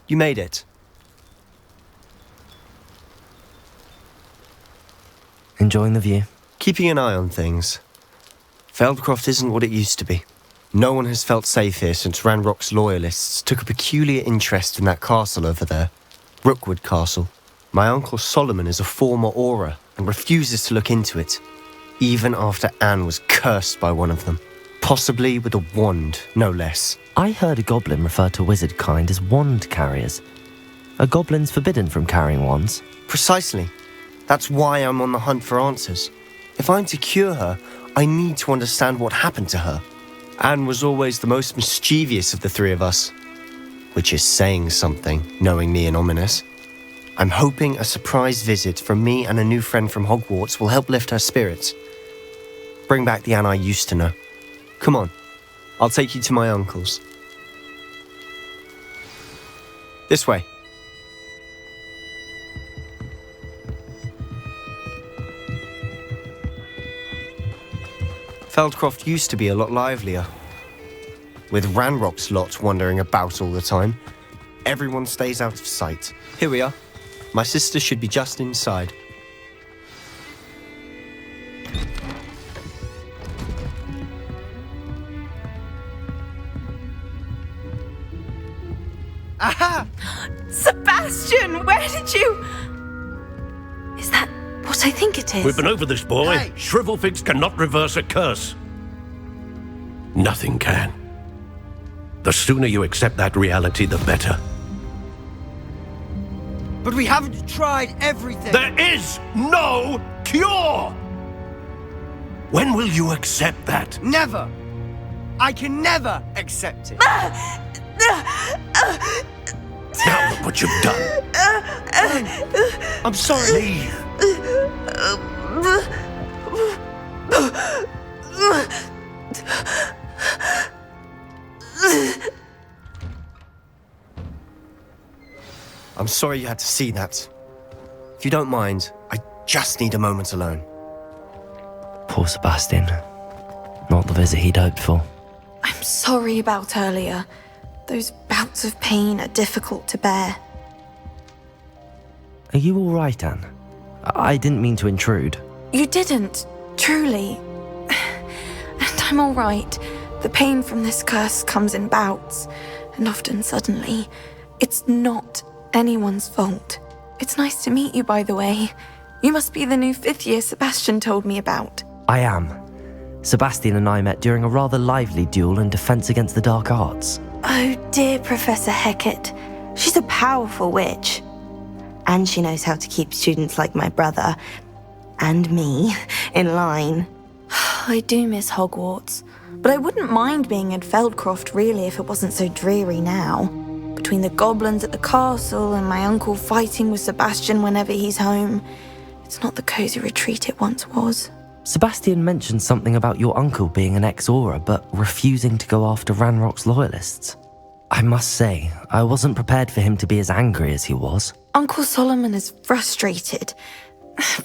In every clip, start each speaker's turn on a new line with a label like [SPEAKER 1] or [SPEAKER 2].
[SPEAKER 1] You made it.
[SPEAKER 2] Enjoying the view?
[SPEAKER 1] Keeping an eye on things. Feldcroft isn't what it used to be. No one has felt safe here since Ranrock's loyalists took a peculiar interest in that castle over there. Rookwood Castle. My uncle Solomon is a former Auror and refuses to look into it, even after Anne was cursed by one of them. Possibly with a wand, no less.
[SPEAKER 2] I heard a goblin refer to wizard kind as wand carriers. Are goblins forbidden from carrying wands?
[SPEAKER 1] Precisely. That's why I'm on the hunt for answers. If I'm to cure her, I need to understand what happened to her. Anne was always the most mischievous of the three of us. Which is saying something, knowing me and Ominous. I'm hoping a surprise visit from me and a new friend from Hogwarts will help lift her spirits. Bring back the Anne I used to know. Come on, I'll take you to my uncle's. This way. Feldcroft used to be a lot livelier. With Ranrock's lot wandering about all the time, everyone stays out of sight. Here we are. My sister should be just inside.
[SPEAKER 3] Aha! Sebastian, where did you... Is that what I think it is?
[SPEAKER 4] We've been over this, boy.
[SPEAKER 3] Hey.
[SPEAKER 4] Shrivelfigs cannot reverse a curse. Nothing can. The sooner you accept that reality, the better.
[SPEAKER 5] But we haven't tried everything.
[SPEAKER 4] There is no cure! When will you accept that?
[SPEAKER 5] Never. I can never accept it.
[SPEAKER 4] Now look what you've done.
[SPEAKER 1] I'm sorry.
[SPEAKER 4] Leave.
[SPEAKER 1] I'm sorry you had to see that. If you don't mind, I just need a moment alone.
[SPEAKER 2] Poor Sebastian. Not the visit he'd hoped for.
[SPEAKER 3] I'm sorry about earlier. Those bouts of pain are difficult to bear.
[SPEAKER 2] Are you all right, Anne? I didn't mean to intrude.
[SPEAKER 3] You didn't, truly. And I'm all right. The pain from this curse comes in bouts, and often suddenly. It's not anyone's fault. It's nice to meet you, by the way. You must be the new 5th year Sebastian told me about.
[SPEAKER 2] I am. Sebastian and I met during a rather lively duel in Defense Against the Dark Arts.
[SPEAKER 6] Oh, dear Professor Hecat. She's a powerful witch. And she knows how to keep students like my brother, and me, in line.
[SPEAKER 3] I do miss Hogwarts, but I wouldn't mind being in Feldcroft, really, if it wasn't so dreary now. Between the goblins at the castle and my uncle fighting with Sebastian whenever he's home, it's not the cozy retreat it once was.
[SPEAKER 2] Sebastian mentioned something about your uncle being an ex-Auror, but refusing to go after Ranrock's loyalists. I must say, I wasn't prepared for him to be as angry as he was.
[SPEAKER 3] Uncle Solomon is frustrated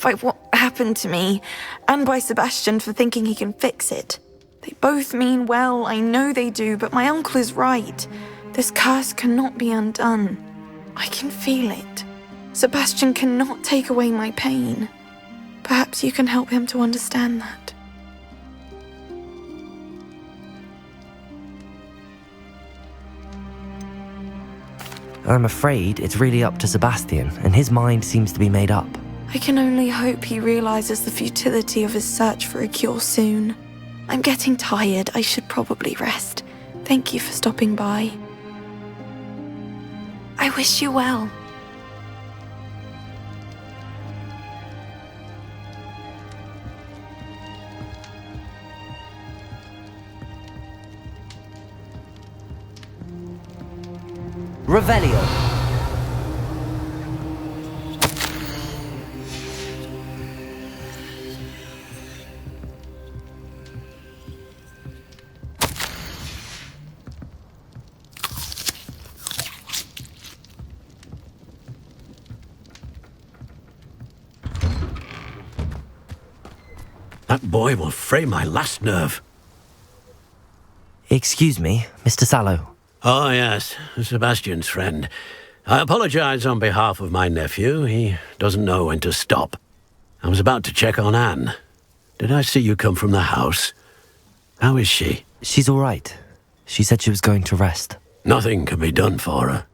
[SPEAKER 3] by what happened to me, and by Sebastian for thinking he can fix it. They both mean well, I know they do, but my uncle is right. This curse cannot be undone. I can feel it. Sebastian cannot take away my pain. Perhaps you can help him to understand that.
[SPEAKER 2] I'm afraid it's really up to Sebastian, and his mind seems to be made up.
[SPEAKER 3] I can only hope he realizes the futility of his search for a cure soon. I'm getting tired. I should probably rest. Thank you for stopping by. I wish you well.
[SPEAKER 2] Revelio.
[SPEAKER 4] That boy will fray my last nerve.
[SPEAKER 2] Excuse me, Mr. Sallow.
[SPEAKER 4] Oh, yes, Sebastian's friend. I apologize on behalf of my nephew. He doesn't know when to stop. I was about to check on Anne. Did I see you come from the house? How is she?
[SPEAKER 2] She's all right. She said she was going to rest.
[SPEAKER 4] Nothing can be done for her.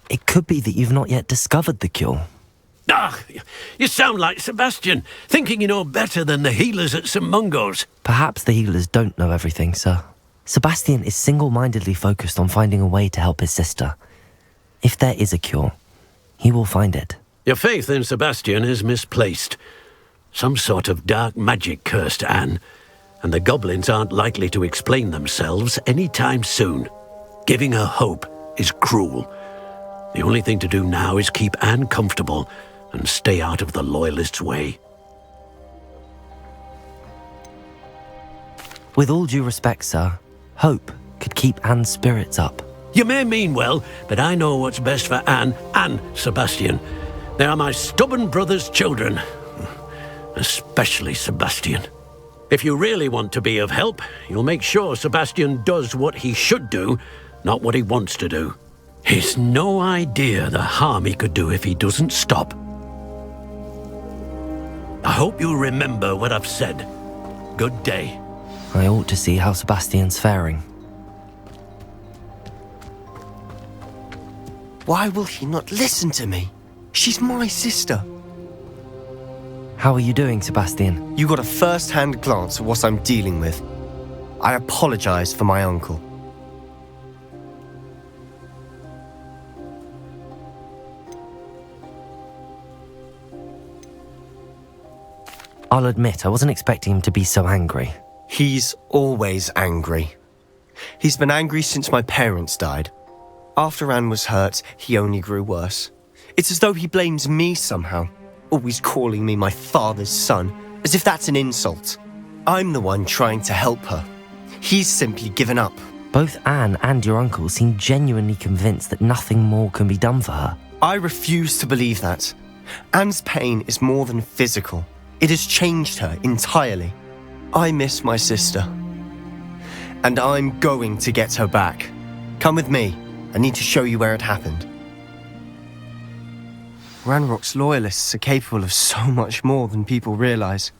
[SPEAKER 2] It could be that you've not yet discovered the cure.
[SPEAKER 4] Ah, you sound like Sebastian, thinking you know better than the healers at St. Mungo's.
[SPEAKER 2] Perhaps the healers don't know everything, sir. Sebastian is single-mindedly focused on finding a way to help his sister. If there is a cure, he will find it.
[SPEAKER 4] Your faith in Sebastian is misplaced. Some sort of dark magic cursed Anne, and the goblins aren't likely to explain themselves anytime soon. Giving her hope is cruel. The only thing to do now is keep Anne comfortable and stay out of the Loyalists' way.
[SPEAKER 2] With all due respect, sir, hope could keep Anne's spirits up.
[SPEAKER 4] You may mean well, but I know what's best for Anne and Sebastian. They are my stubborn brother's children. Especially Sebastian. If you really want to be of help, you'll make sure Sebastian does what he should do, not what he wants to do. He's no idea the harm he could do if he doesn't stop. I hope you'll remember what I've said. Good day.
[SPEAKER 2] I ought to see how Sebastian's faring.
[SPEAKER 1] Why will he not listen to me? She's my sister.
[SPEAKER 2] How are you doing, Sebastian?
[SPEAKER 1] You got a first-hand glance at what I'm dealing with. I apologize for my uncle.
[SPEAKER 2] I'll admit, I wasn't expecting him to be so angry.
[SPEAKER 1] He's always angry. He's been angry since my parents died. After Anne was hurt, he only grew worse. It's as though he blames me somehow, always calling me my father's son, as if that's an insult. I'm the one trying to help her. He's simply given up.
[SPEAKER 2] Both Anne and your uncle seem genuinely convinced that nothing more can be done for her.
[SPEAKER 1] I refuse to believe that. Anne's pain is more than physical. It has changed her entirely. I miss my sister. And I'm going to get her back. Come with me. I need to show you where it happened. Ranrock's loyalists are capable of so much more than people realize.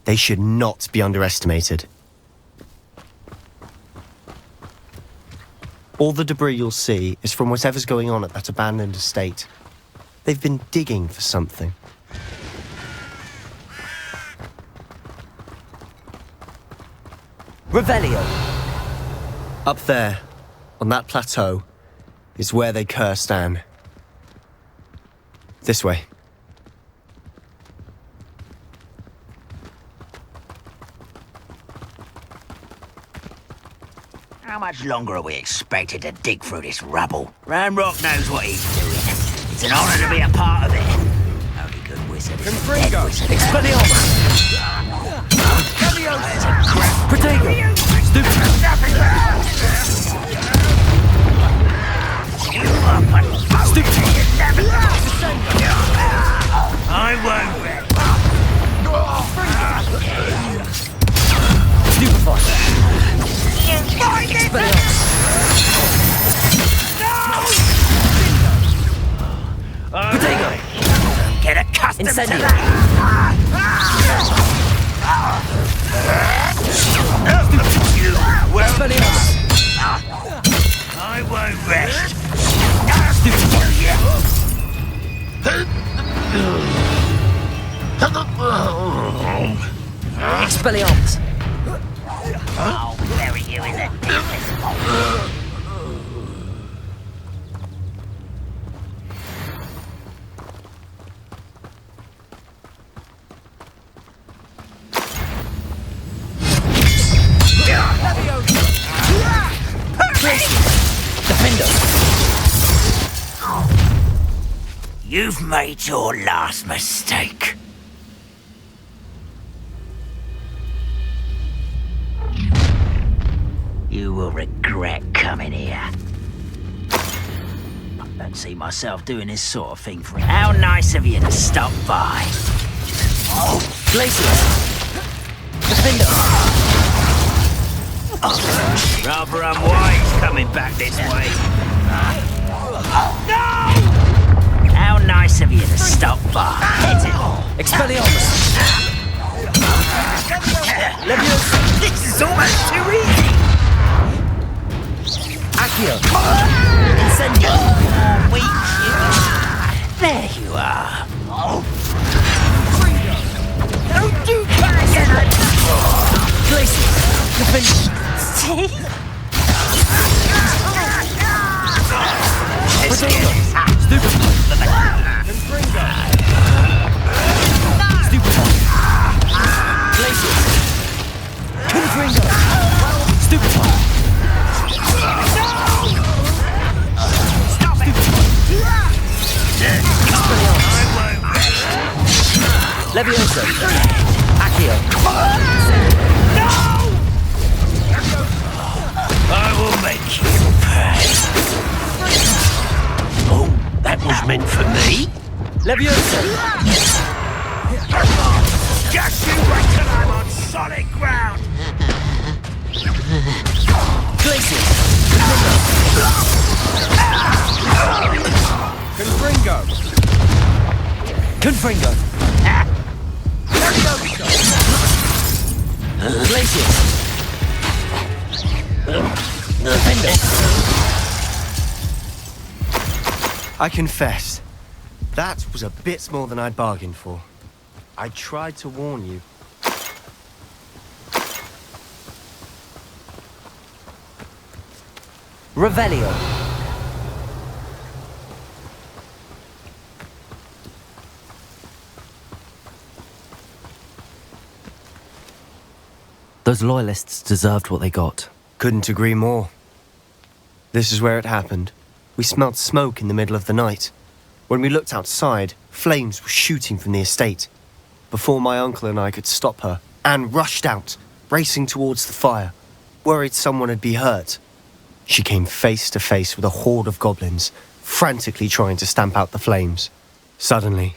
[SPEAKER 1] They should not be underestimated. All the debris you'll see is from whatever's going on at that abandoned estate. They've been digging for something.
[SPEAKER 5] Revelio.
[SPEAKER 1] Up there, on that plateau, is where they cursed Anne. This way.
[SPEAKER 7] How much longer are we expected to dig through this rubble? Ranrock knows what he's doing. It's an honor to be a part of it. Only good wizard is a dead wizard.
[SPEAKER 5] Expelliarmus. Protego.
[SPEAKER 7] I won't win. Get accustomed to that. I won't rest.
[SPEAKER 5] Expelliarmus.
[SPEAKER 7] I'll bury you in the deepest. You've made your last mistake. You will regret coming here. I don't see myself doing this sort of thing for you. How nice of you to stop by.
[SPEAKER 5] Glacius.
[SPEAKER 7] Rather unwise coming back this way. No! How nice of you to stop by.
[SPEAKER 2] Expelliarmus!
[SPEAKER 7] This is almost too easy.
[SPEAKER 2] Accio!
[SPEAKER 7] Incendio! Weak you. There you are. Don't do that again!
[SPEAKER 2] Glacius!
[SPEAKER 7] See?
[SPEAKER 2] Stupid! Stupid! Glacius! Confringo! Stupid!
[SPEAKER 7] Stop it!
[SPEAKER 2] Levioso! Accio!
[SPEAKER 7] No! I will make you pay. Oh, that was meant for me.
[SPEAKER 2] Levioso!
[SPEAKER 7] Just you wait till I'm on solid ground.
[SPEAKER 2] Glacius!
[SPEAKER 5] Confringo!
[SPEAKER 2] Confringo! Glacius!
[SPEAKER 1] I confess, that was a bit more than I'd bargained for. I tried to warn you.
[SPEAKER 2] Revelio! Those loyalists deserved what they got.
[SPEAKER 1] Couldn't agree more. This is where it happened. We smelled smoke in the middle of the night. When we looked outside, flames were shooting from the estate. Before my uncle and I could stop her, Anne rushed out, racing towards the fire, worried someone had been hurt. She came face to face with a horde of goblins, frantically trying to stamp out the flames. Suddenly,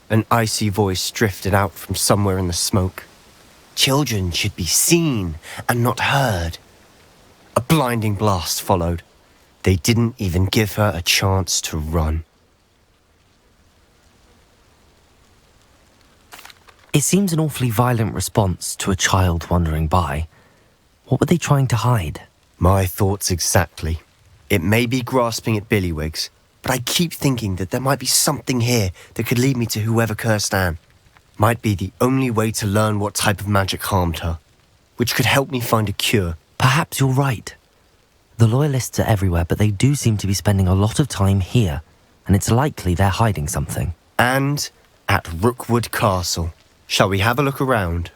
[SPEAKER 1] an icy voice drifted out from somewhere in the smoke. Children should be seen and not heard. A blinding blast followed. They didn't even give her a chance to run.
[SPEAKER 2] It seems an awfully violent response to a child wandering by. What were they trying to hide?
[SPEAKER 1] My thoughts exactly. It may be grasping at billywhigs, but I keep thinking that there might be something here that could lead me to whoever cursed Anne. Might be the only way to learn what type of magic harmed her, which could help me find a cure.
[SPEAKER 2] Perhaps you're right. The loyalists are everywhere, but they do seem to be spending a lot of time here, and it's likely they're hiding something.
[SPEAKER 1] And at Rookwood Castle. Shall we have a look around?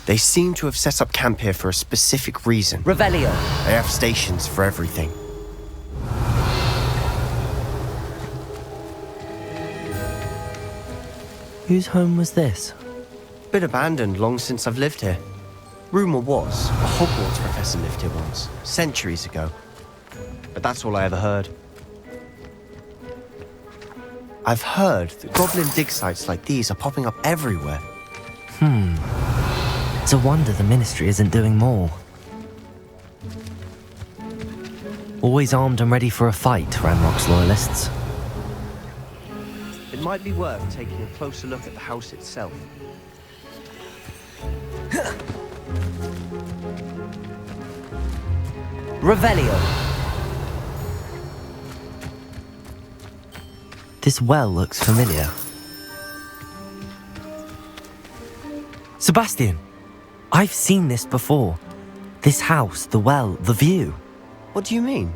[SPEAKER 1] They seem to have set up camp here for a specific reason.
[SPEAKER 2] Revelio!
[SPEAKER 1] They have stations for everything.
[SPEAKER 2] Whose home was this?
[SPEAKER 1] Been abandoned long since I've lived here. Rumour was, a Hogwarts professor lived here once, centuries ago. But that's all I ever heard. I've heard that goblin dig sites like these are popping up everywhere.
[SPEAKER 2] It's a wonder the Ministry isn't doing more. Always armed and ready for a fight, Ranrock's loyalists.
[SPEAKER 1] It might be worth taking a closer look at the house itself.
[SPEAKER 2] Revelio! This well looks familiar. Sebastian! I've seen this before. This house, the well, the view.
[SPEAKER 1] What do you mean?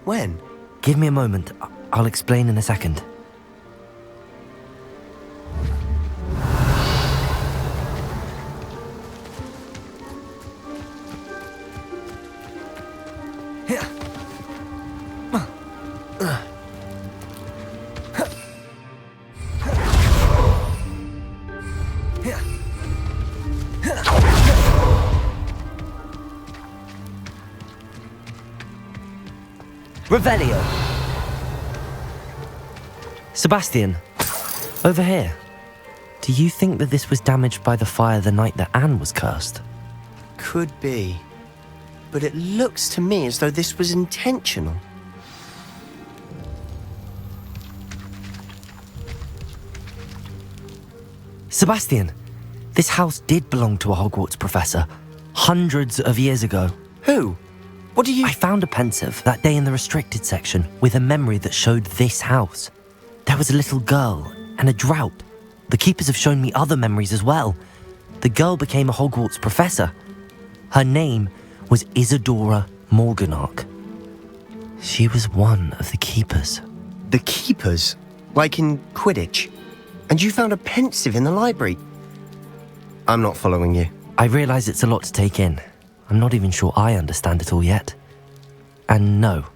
[SPEAKER 1] When?
[SPEAKER 2] Give me a moment. I'll explain in a second. Revelio! Sebastian, over here. Do you think that this was damaged by the fire the night that Anne was cursed?
[SPEAKER 1] Could be. But it looks to me as though this was intentional.
[SPEAKER 2] Sebastian, this house did belong to a Hogwarts professor, hundreds of years ago.
[SPEAKER 1] Who? What do you...
[SPEAKER 2] I found a pensive that day in the restricted section with a memory that showed this house. There was a little girl and a drought. The keepers have shown me other memories as well. The girl became a Hogwarts professor. Her name was Isadora Morganach. She was one of the keepers.
[SPEAKER 1] The keepers? Like in Quidditch? And you found a pensive in the library? I'm not following you.
[SPEAKER 2] I realise it's a lot to take in. I'm not even sure I understand it all yet. And no,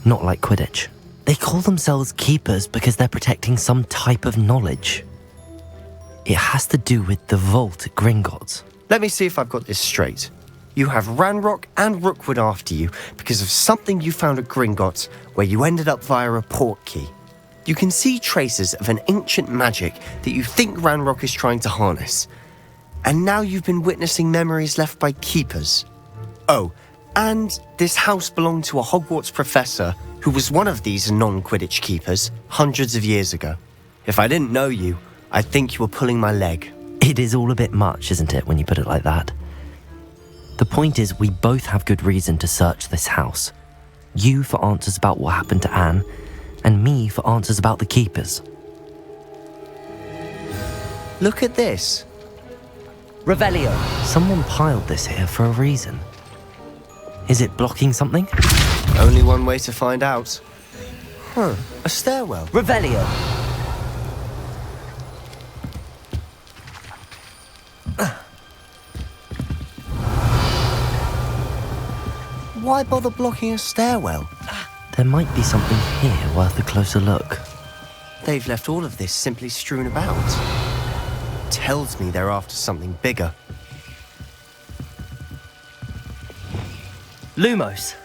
[SPEAKER 2] not like Quidditch. They call themselves keepers because they're protecting some type of knowledge. It has to do with the vault at Gringotts.
[SPEAKER 1] Let me see if I've got this straight. You have Ranrock and Rookwood after you because of something you found at Gringotts where you ended up via a port key. You can see traces of an ancient magic that you think Ranrock is trying to harness. And now you've been witnessing memories left by keepers. Oh, and this house belonged to a Hogwarts professor who was one of these non-Quidditch keepers hundreds of years ago. If I didn't know you, I'd think you were pulling my leg.
[SPEAKER 2] It is all a bit much, isn't it, when you put it like that? The point is, we both have good reason to search this house. You for answers about what happened to Anne, and me for answers about the keepers.
[SPEAKER 1] Look at this.
[SPEAKER 2] Revelio. Someone piled this here for a reason. Is it blocking something?
[SPEAKER 1] Only one way to find out. A stairwell.
[SPEAKER 2] Revelio.
[SPEAKER 1] Why bother blocking a stairwell?
[SPEAKER 2] There might be something here worth a closer look.
[SPEAKER 1] They've left all of this simply strewn about. Tells me they're after something bigger.
[SPEAKER 2] Lumos.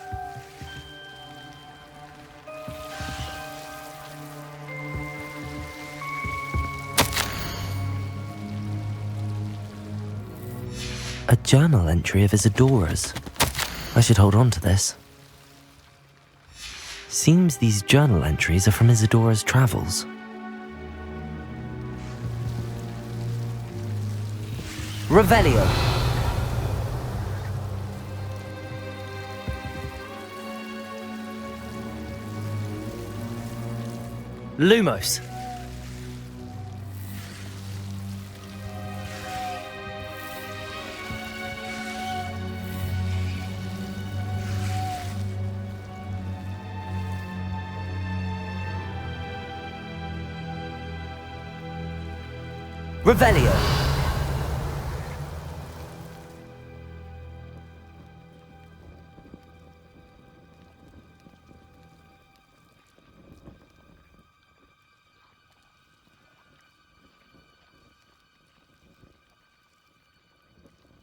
[SPEAKER 2] A journal entry of Isadora's. I should hold on to this. Seems these journal entries are from Isadora's travels. Revelio. Lumos. Revelio.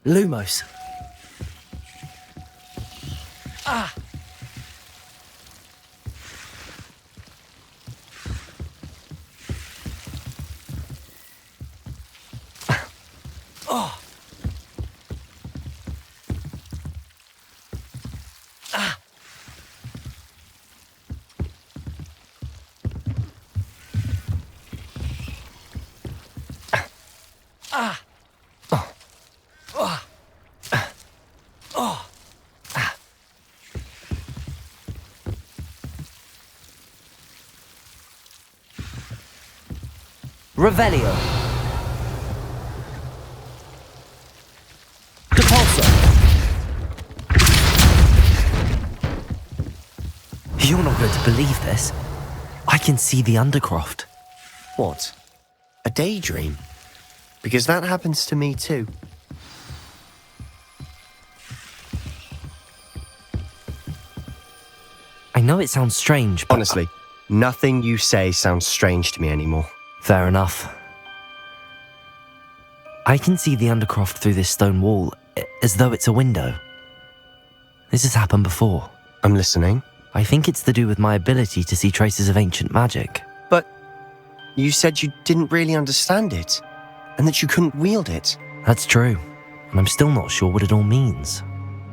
[SPEAKER 2] Lumos. Ah! Oh! Ah! Ah! Oh! Oh! Oh! Ah! Revelio. You're not going to believe this. I can see the Undercroft.
[SPEAKER 1] What? A daydream? Because that happens to me too.
[SPEAKER 2] I know it sounds strange, but...
[SPEAKER 1] Honestly, nothing you say sounds strange to me anymore.
[SPEAKER 2] Fair enough. I can see the Undercroft through this stone wall, as though it's a window. This has happened before.
[SPEAKER 1] I'm listening.
[SPEAKER 2] I think it's to do with my ability to see traces of ancient magic.
[SPEAKER 1] But you said you didn't really understand it. and that you couldn't wield it.
[SPEAKER 2] That's true, and I'm still not sure what it all means.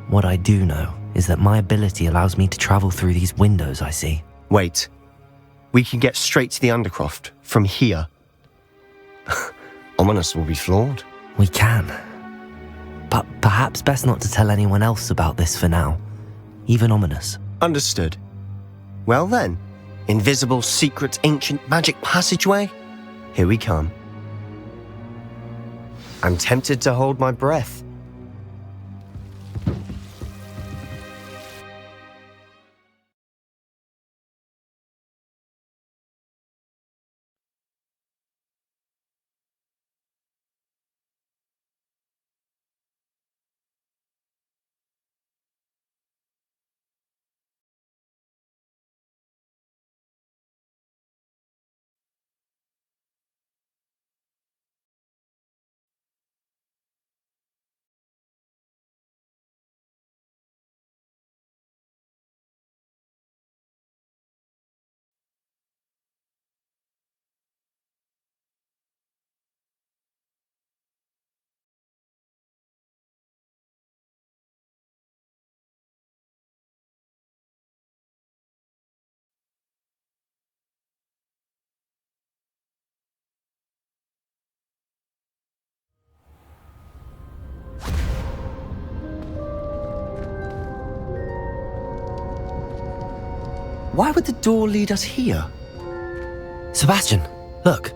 [SPEAKER 2] What I do know is that my ability allows me to travel through these windows I see.
[SPEAKER 1] Wait. We can get straight to the Undercroft from here. Ominous will be floored.
[SPEAKER 2] We can. But perhaps best not to tell anyone else about this for now. Even Ominous.
[SPEAKER 1] Understood. Well then, invisible, secret, ancient magic passageway? Here we come. I'm tempted to hold my breath. Why would the door lead us here?
[SPEAKER 2] Sebastian, look.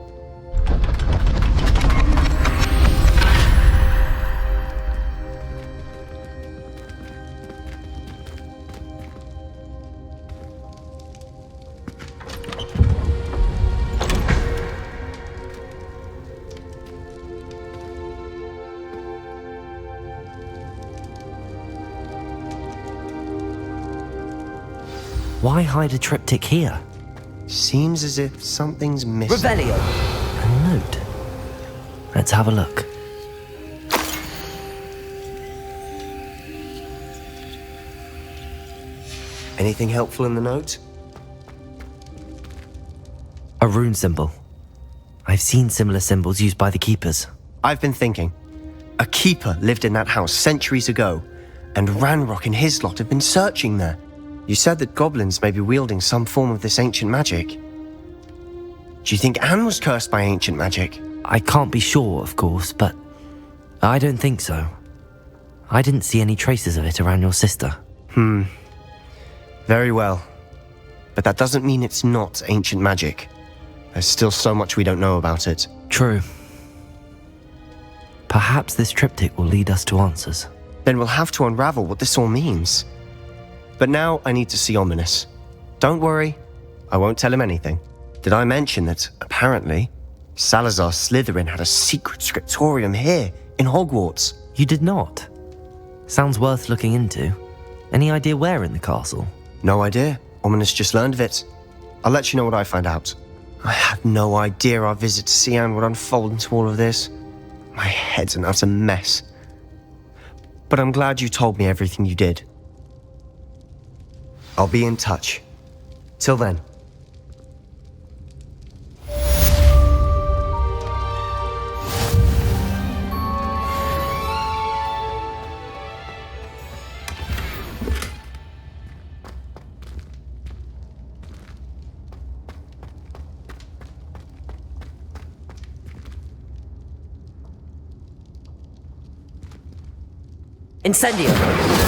[SPEAKER 2] Why hide a triptych here?
[SPEAKER 1] Seems as if something's missing.
[SPEAKER 5] Revelio.
[SPEAKER 2] A note. Let's have a look.
[SPEAKER 1] Anything helpful in the note?
[SPEAKER 2] A rune symbol. I've seen similar symbols used by the keepers.
[SPEAKER 1] I've been thinking. A keeper lived in that house centuries ago, and Ranrock and his lot have been searching there. You said that goblins may be wielding some form of this ancient magic. Do you think Anne was cursed by ancient magic?
[SPEAKER 2] I can't be sure, of course, but I don't think so. I didn't see any traces of it around your sister.
[SPEAKER 1] Very well. But that doesn't mean it's not ancient magic. There's still so much we don't know about it.
[SPEAKER 2] True. Perhaps this triptych will lead us to answers.
[SPEAKER 1] Then we'll have to unravel what this all means. But now I need to see Ominous. Don't worry, I won't tell him anything. Did I mention that, apparently, Salazar Slytherin had a secret scriptorium here in Hogwarts?
[SPEAKER 2] You did not? Sounds worth looking into. Any idea where in the castle?
[SPEAKER 1] No idea. Ominous just learned of it. I'll let you know what I find out. I had no idea our visit to Cian would unfold into all of this. My head's an utter mess. But I'm glad you told me everything you did. I'll be in touch. Till then.
[SPEAKER 5] Incendio.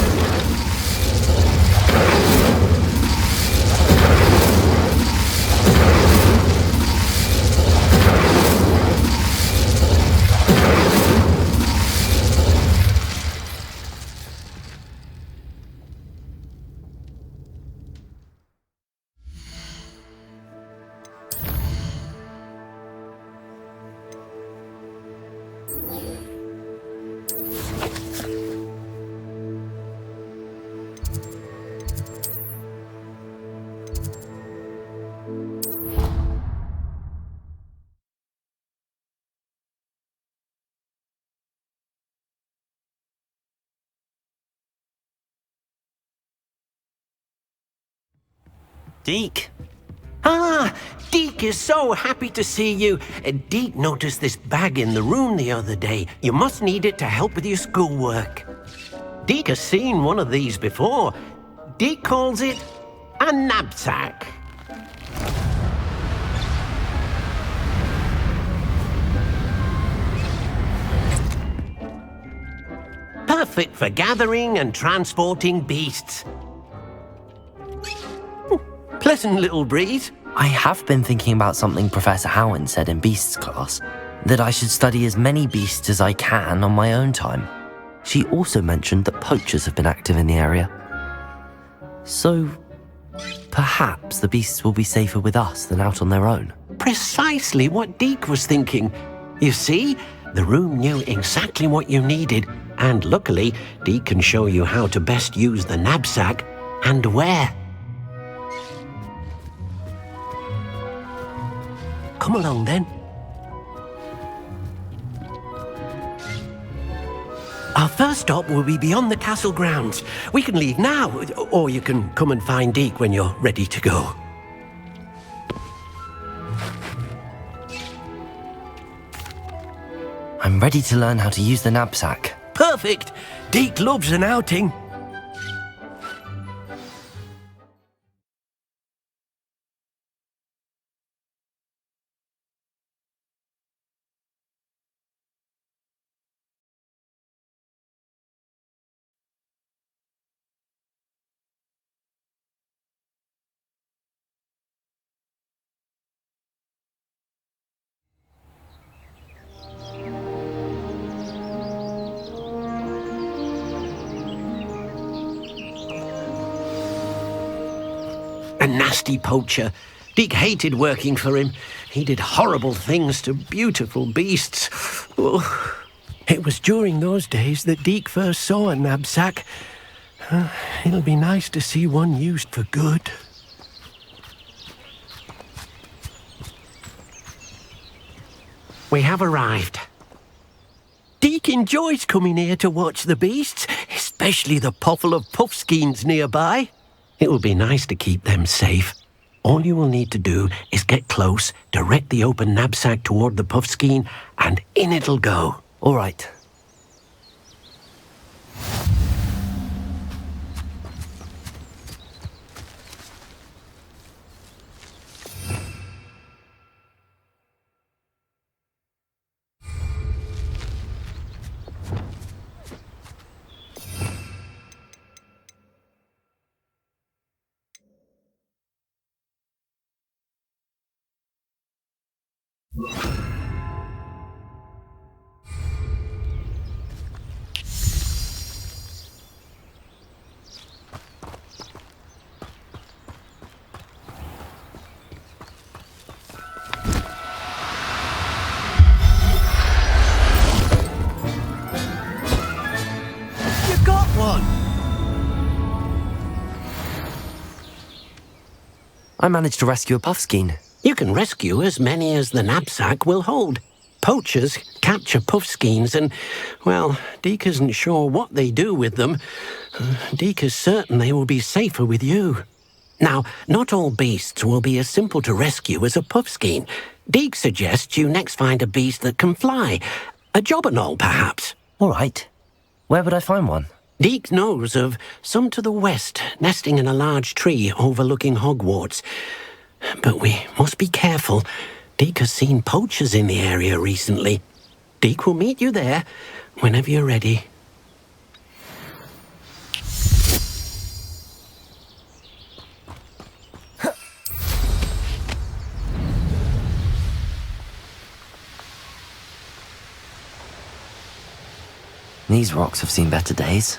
[SPEAKER 2] Deke,
[SPEAKER 4] Ah, Deke is so happy to see you. Deke noticed this bag in the room the other day. You must need it to help with your schoolwork. Deke has seen one of these before. Deke calls it a knapsack. Perfect for gathering and transporting beasts. Pleasant little breeze.
[SPEAKER 2] I have been thinking about something Professor Howen said in Beasts class, that I should study as many beasts as I can on my own time. She also mentioned that poachers have been active in the area. So, perhaps the beasts will be safer with us than out on their own.
[SPEAKER 4] Precisely what Deke was thinking. You see, the room knew exactly what you needed, and luckily, Deke can show you how to best use the knapsack and where. Come along then. Our first stop will be beyond the castle grounds. We can leave now, or you can come and find Deke when you're ready to go.
[SPEAKER 2] I'm ready to learn how to use the knapsack.
[SPEAKER 4] Perfect! Deke loves an outing. A nasty poacher. Deke hated working for him. He did horrible things to beautiful beasts. Oh. It was during those days that Deke first saw a knapsack. It'll be nice to see one used for good. We have arrived. Deke enjoys coming here to watch the beasts, especially the potful of puffskeins nearby. It will be nice to keep them safe. All you will need to do is get close, direct the open knapsack toward the puffskein, and in it'll go.
[SPEAKER 2] All right. I managed to rescue a puffskein.
[SPEAKER 4] You can rescue as many as the knapsack will hold. Poachers capture puffskeins and, well, Deke isn't sure what they do with them. Deke is certain they will be safer with you. Now, not all beasts will be as simple to rescue as a puffskein. Deke suggests you next find a beast that can fly. A jobberknoll, perhaps.
[SPEAKER 2] All right. Where would I find one?
[SPEAKER 4] Deke knows of some to the west, nesting in a large tree overlooking Hogwarts. But we must be careful. Deke has seen poachers in the area recently. Deke will meet you there whenever you're ready.
[SPEAKER 2] These rocks have seen better days.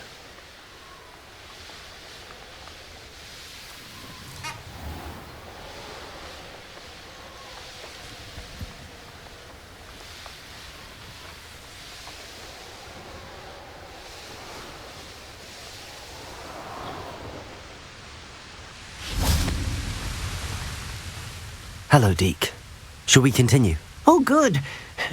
[SPEAKER 2] Hello, Deke. Shall we continue?
[SPEAKER 4] Oh, good.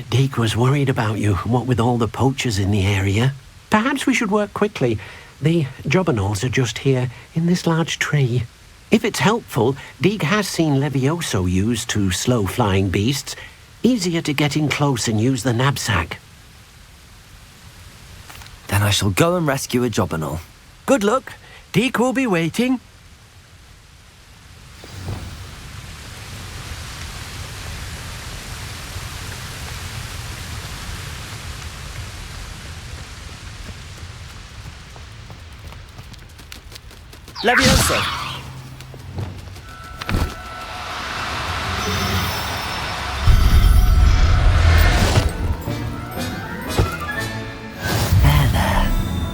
[SPEAKER 4] Deke was worried about you, what with all the poachers in the area. Perhaps we should work quickly. The jobberknolls are just here, in this large tree. If it's helpful, Deeg has seen Levioso used to slow flying beasts. Easier to get in close and use the knapsack.
[SPEAKER 2] Then I shall go and rescue a Jobberknoll.
[SPEAKER 4] Good luck. Deeg will be waiting.
[SPEAKER 1] Levioso!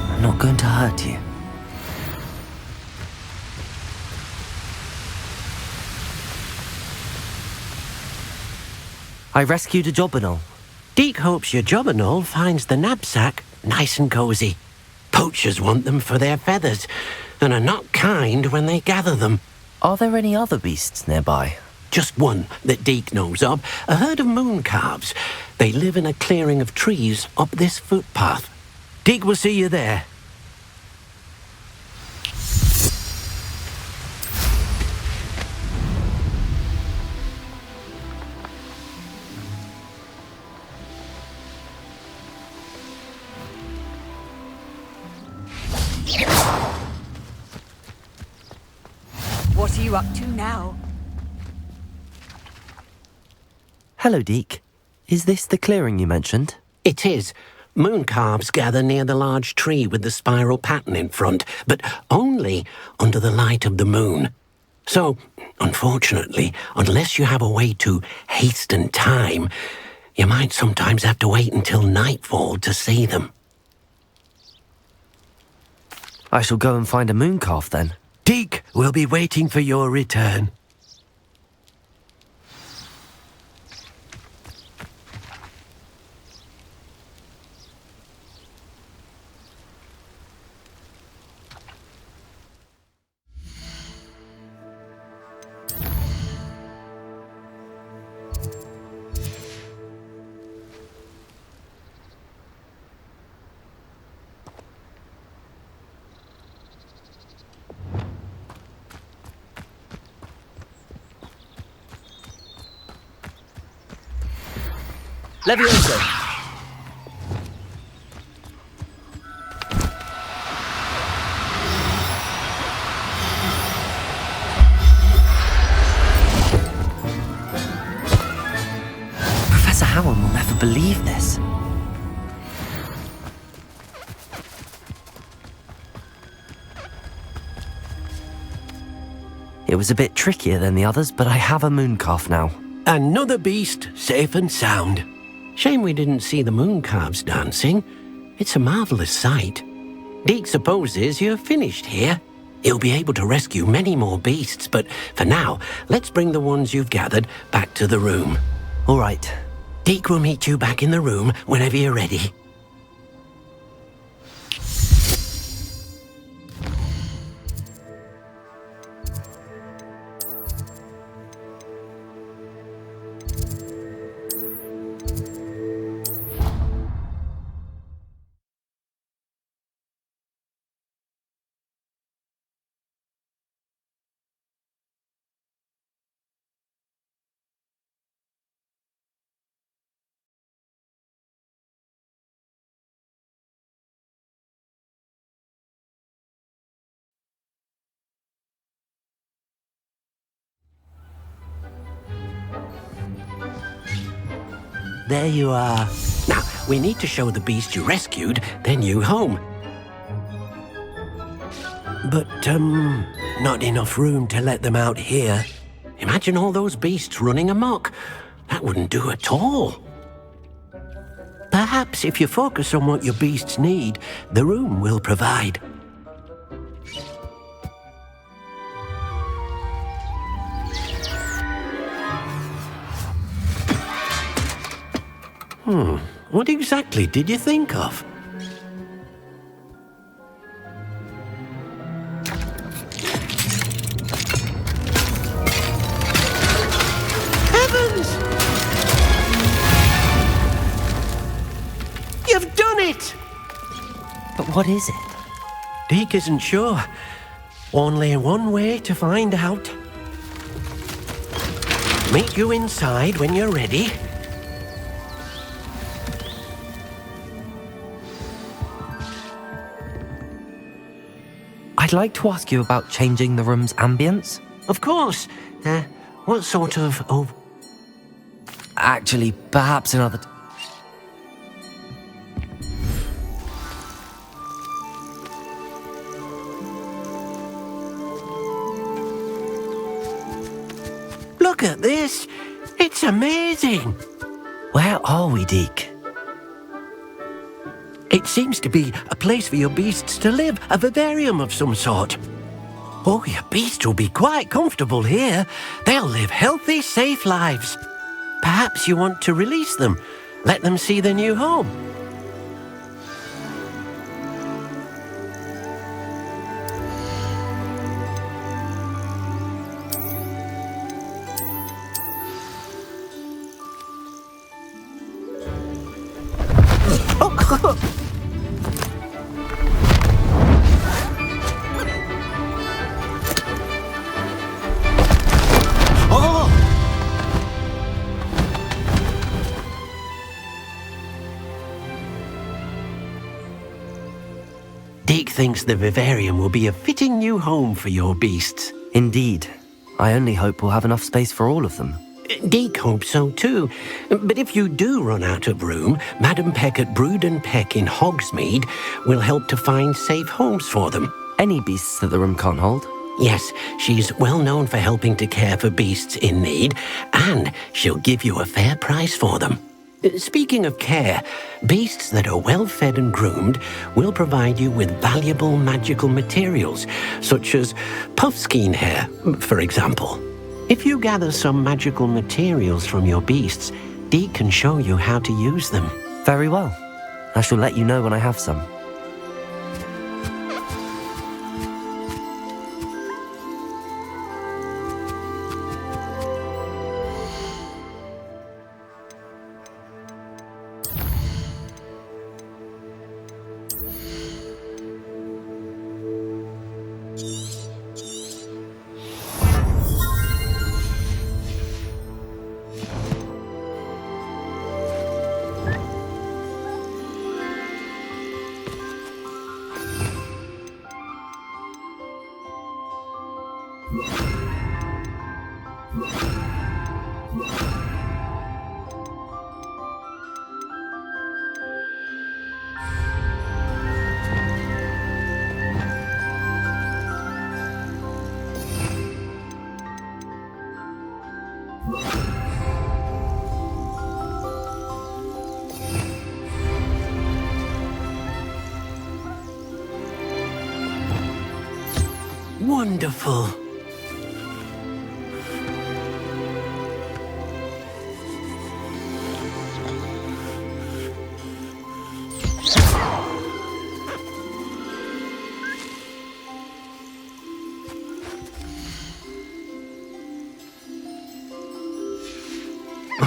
[SPEAKER 2] I'm not going to hurt you. I rescued a Jobberknoll.
[SPEAKER 4] Deek hopes your Jobberknoll finds the knapsack nice and cozy. Poachers want them for their feathers, and are not kind when they gather them.
[SPEAKER 2] Are there any other beasts nearby?
[SPEAKER 4] Just one that Deek knows of, a herd of moon calves. They live in a clearing of trees up this footpath. Deek will see you there.
[SPEAKER 8] What are you up to now?
[SPEAKER 2] Hello, Deek. Is this the clearing you mentioned?
[SPEAKER 4] It is. Moon calves gather near the large tree with the spiral pattern in front, but only under the light of the moon. So, unfortunately, unless you have a way to hasten time, you might sometimes have to wait until nightfall to see them.
[SPEAKER 2] I shall go and find a moon calf then.
[SPEAKER 4] Deek will be waiting for your return.
[SPEAKER 1] Levioso!
[SPEAKER 2] Professor Howard will never believe this. It was a bit trickier than the others, but I have a moon calf now.
[SPEAKER 4] Another beast, safe and sound. Shame we didn't see the moon calves dancing. It's a marvellous sight. Deek supposes you're finished here. He'll be able to rescue many more beasts, but for now, let's bring the ones you've gathered back to the room.
[SPEAKER 2] All right.
[SPEAKER 4] Deek will meet you back in the room whenever you're ready. There you are. Now, we need to show the beast you rescued their new home. But, not enough room to let them out here. Imagine all those beasts running amok. That wouldn't do at all. Perhaps if you focus on what your beasts need, the room will provide. What exactly did you think of? Heavens! You've done it!
[SPEAKER 2] But what is it?
[SPEAKER 4] Deek isn't sure. Only one way to find out. Meet you inside when you're ready.
[SPEAKER 2] I'd like to ask you about changing the room's ambience.
[SPEAKER 4] Of course. What sort of... Oh,
[SPEAKER 2] Actually, perhaps another...
[SPEAKER 4] look at this. It's amazing.
[SPEAKER 2] Where are we, Deke?
[SPEAKER 4] It seems to be a place for your beasts to live, a vivarium of some sort. Oh, your beasts will be quite comfortable here. They'll live healthy, safe lives. Perhaps you want to release them, let them see their new home. Deke thinks the vivarium will be a fitting new home for your beasts.
[SPEAKER 2] Indeed. I only hope we'll have enough space for all of them.
[SPEAKER 4] Deke hopes so too. But if you do run out of room, Madam Peck at Brood and Peck in Hogsmeade will help to find safe homes for them.
[SPEAKER 2] Any beasts that the room can't hold?
[SPEAKER 4] Yes, she's well known for helping to care for beasts in need, and she'll give you a fair price for them. Speaking of care, beasts that are well fed and groomed will provide you with valuable magical materials, such as puffskein hair, for example. If you gather some magical materials from your beasts, Deke can show you how to use them.
[SPEAKER 2] Very well. I shall let you know when I have some.
[SPEAKER 4] Wonderful.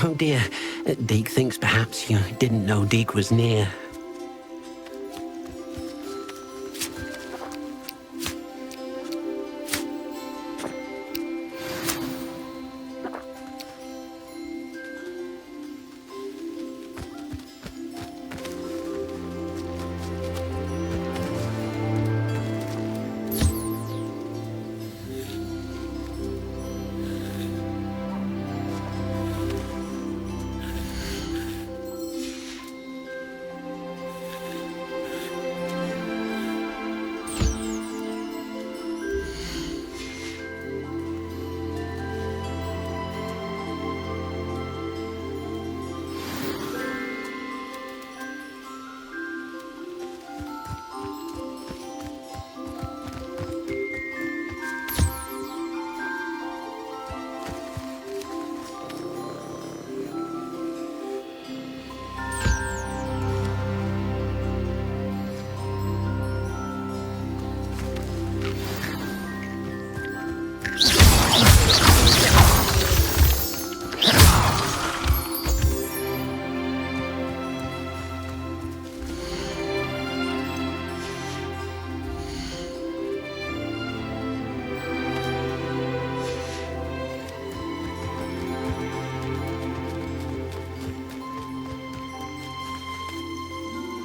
[SPEAKER 4] Oh dear, Deke thinks perhaps you didn't know Deke was near.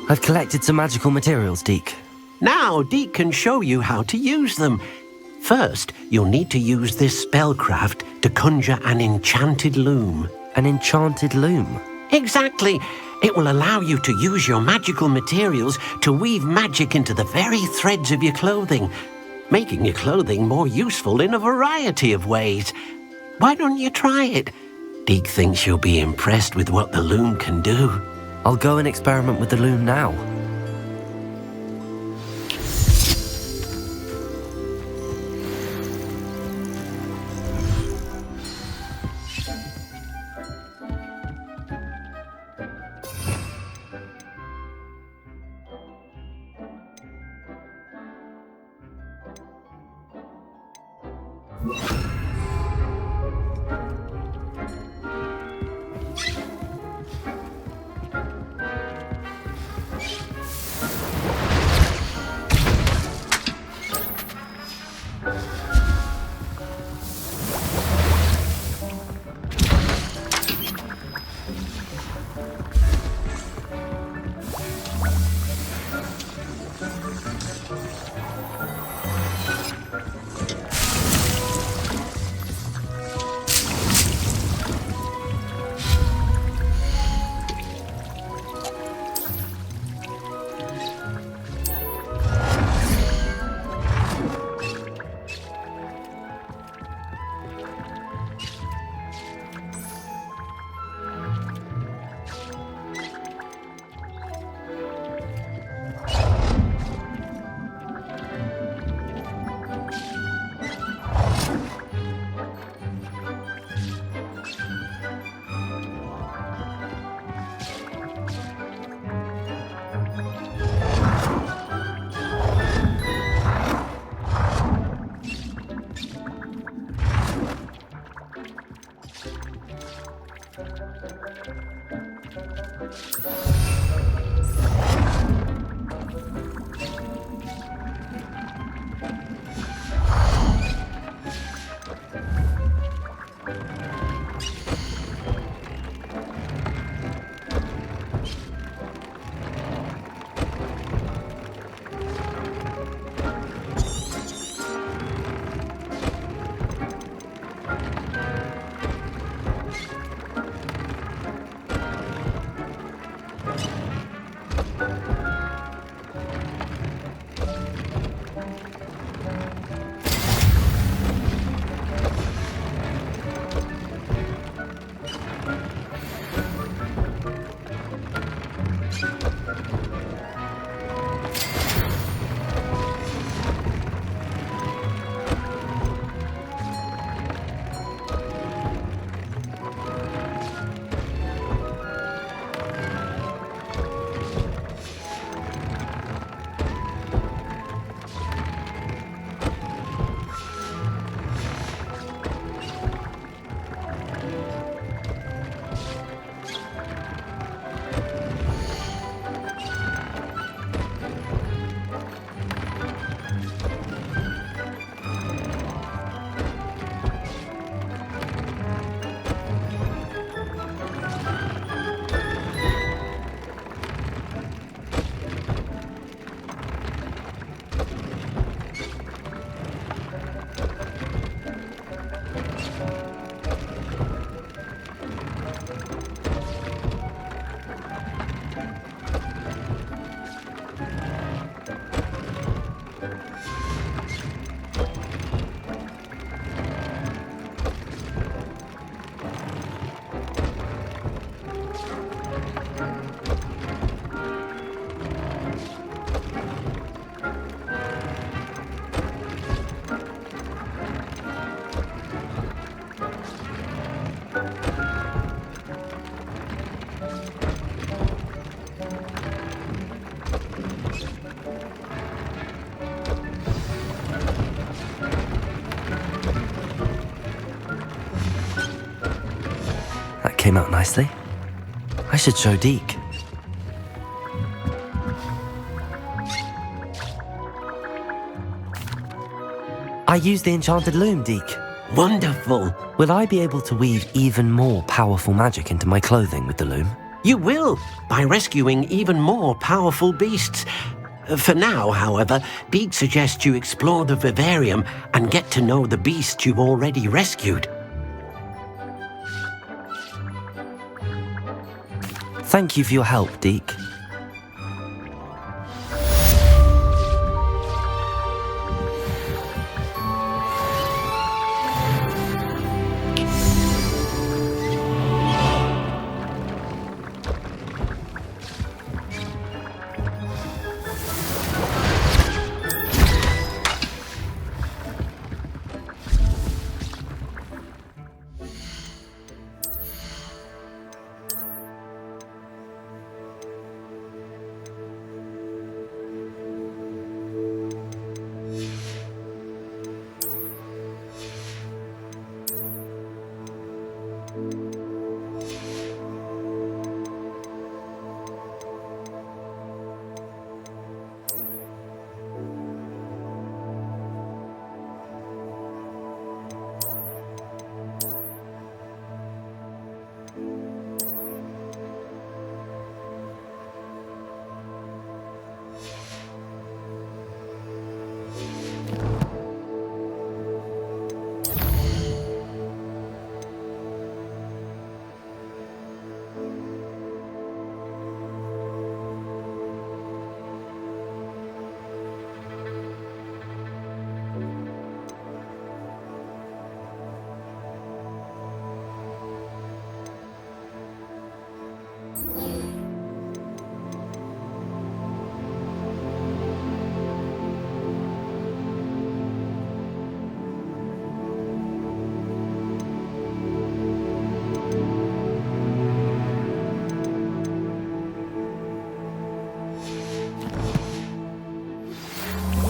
[SPEAKER 2] I've collected some magical materials, Deke.
[SPEAKER 4] Now, Deke can show you how to use them. First, you'll need to use this spellcraft to conjure an enchanted loom.
[SPEAKER 2] An enchanted loom?
[SPEAKER 4] Exactly. It will allow you to use your magical materials to weave magic into the very threads of your clothing, making your clothing more useful in a variety of ways. Why don't you try it? Deke thinks you'll be impressed with what the loom can do.
[SPEAKER 2] I'll go and experiment with the loom now. Came out nicely. I should show Deke. I used the enchanted loom, Deke.
[SPEAKER 4] Wonderful.
[SPEAKER 2] Will I be able to weave even more powerful magic into my clothing with the loom?
[SPEAKER 4] You will, by rescuing even more powerful beasts. For now, however, Beak suggests you explore the vivarium and get to know the beast you've already rescued.
[SPEAKER 2] Thank you for your help, Deke.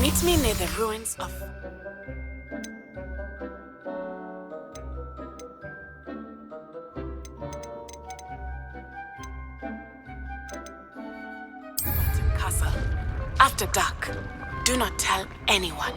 [SPEAKER 9] Meet me near the ruins of... Castle. After dark. Do not tell anyone.